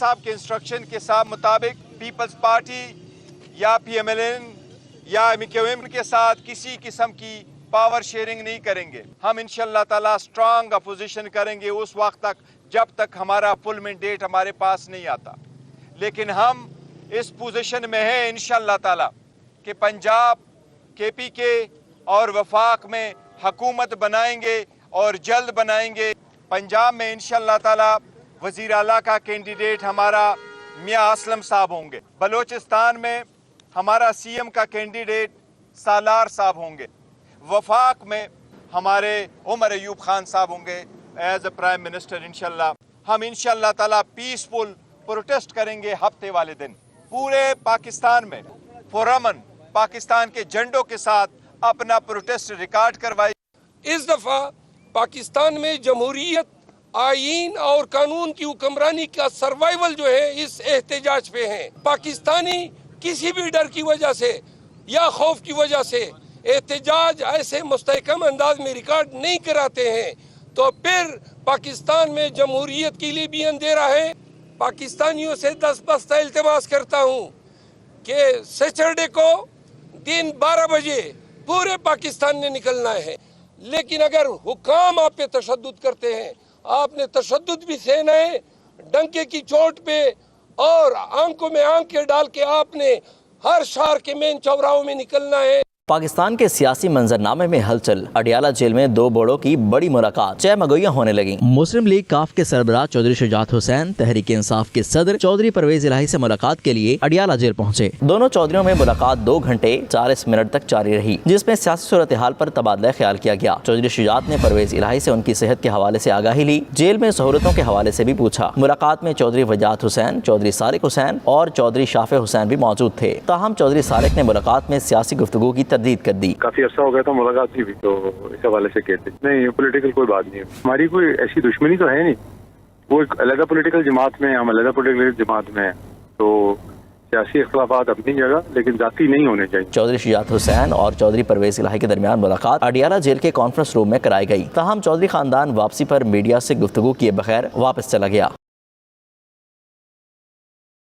साहब के इंस्ट्रक्शन के साथ मुताबिक पीपल्स पार्टी या PMLN या MKM के साथ किसी किस्म की पावर शेयरिंग नहीं करेंगे। हम इंशाअल्लाह ताला स्ट्रांग अपोजिशन करेंगे उस वक्त तक जब तक हमारा फुल मैंडेट हमारे पास नहीं आता। लेकिन हम इस पोजीशन में हैं इंशाअल्लाह ताला कि पंजाब KPK और वफाक में हुकूमत बनाएंगे और जल्द बनाएंगे। पंजाब में इंशाअल्लाह ताला वज़ीर आला का कैंडिडेट हमारा मियां असलम साहब होंगे। बलोचिस्तान में हमारा CM का कैंडिडेट सालार साहब होंगे। वफाक में हमारे उमर अयूब खान साहब होंगे एज अ प्राइम मिनिस्टर इंशाअल्लाह। हम इंशाअल्लाह ताला पीसफुल प्रोटेस्ट करेंगे हफ्ते वाले दिन पूरे पाकिस्तान में पुरअमन पाकिस्तान के झंडों के साथ अपना प्रोटेस्ट रिकॉर्ड करवाई। इस दफा पाकिस्तान में जमहूरियत, आईन और कानून की हुक्मरानी का सर्वाइवल जो है इस एहतजाज पे है। पाकिस्तानी किसी भी डर की वजह से या खौफ की वजह से एहतजाज ऐसे मुस्तहकम अंदाज में रिकॉर्ड नहीं कराते हैं तो फिर पाकिस्तान में जमहूरियत के लिए भी अंधेरा है। पाकिस्तानियों से दस्तबस्ता इल्तिमास करता हूँ कि सैटरडे को दिन 12 बजे पूरे पाकिस्तान ने निकलना है। लेकिन अगर हुकाम आप पे तशद्दुद करते हैं, आपने तशद्दुद भी सहना है, डंके की चोट पे और आंखों में आंखें डाल के आपने हर शहर के मेन चौराहों में निकलना है। पाकिस्तान के सियासी मंजरनामे में हलचल। अडियाला जेल में दो बड़ों की बड़ी मुलाकात, चहमगोइयां होने लगी। मुस्लिम लीग काफ के सरबराह चौधरी शुजात हुसैन तहरीक इंसाफ के सदर चौधरी परवेज इलाही से मुलाकात के लिए अडियाला जेल पहुंचे। दोनों चौधरियों में मुलाकात 2 घंटे 40 मिनट तक जारी रही, जिसमें सियासी सूरत हाल पर तबादला ख्याल किया गया। चौधरी शुजात ने परवेज इलाही से उनकी सेहत के हवाले से आगाही ली, जेल में सहूलतों के हवाले से भी पूछा। मुलाकात में चौधरी वजाहत हुसैन, चौधरी सारिक हुसैन और चौधरी शाफे हुसैन भी मौजूद थे। ताहम चौधरी सारिक ने मुलाकात में सियासी गुफ्तगू की तरदीद कर दी। काफी अर्सा हो गया था मुलाकात की भी, तो इस हवाले से कहते नहीं पॉलिटिकल कोई बात नहीं है। हमारी कोई ऐसी दुश्मनी तो है नहीं, वो एक अलग पॉलिटिकल जमात में, हम अलग पॉलिटिकल जमात में है, तो सियासी इख्तिलाफात अपनी जगह लेकिन जाती नहीं होने चाहिए। चौधरी शुजात हुसैन और चौधरी परवेज इलाही के दरमियान मुलाकात अडियाला जेल के कॉन्फ्रेंस रूम में कराई गई। ताहम चौधरी खानदान वापसी पर मीडिया से गुफ्तगू किए बगैर वापस चला गया।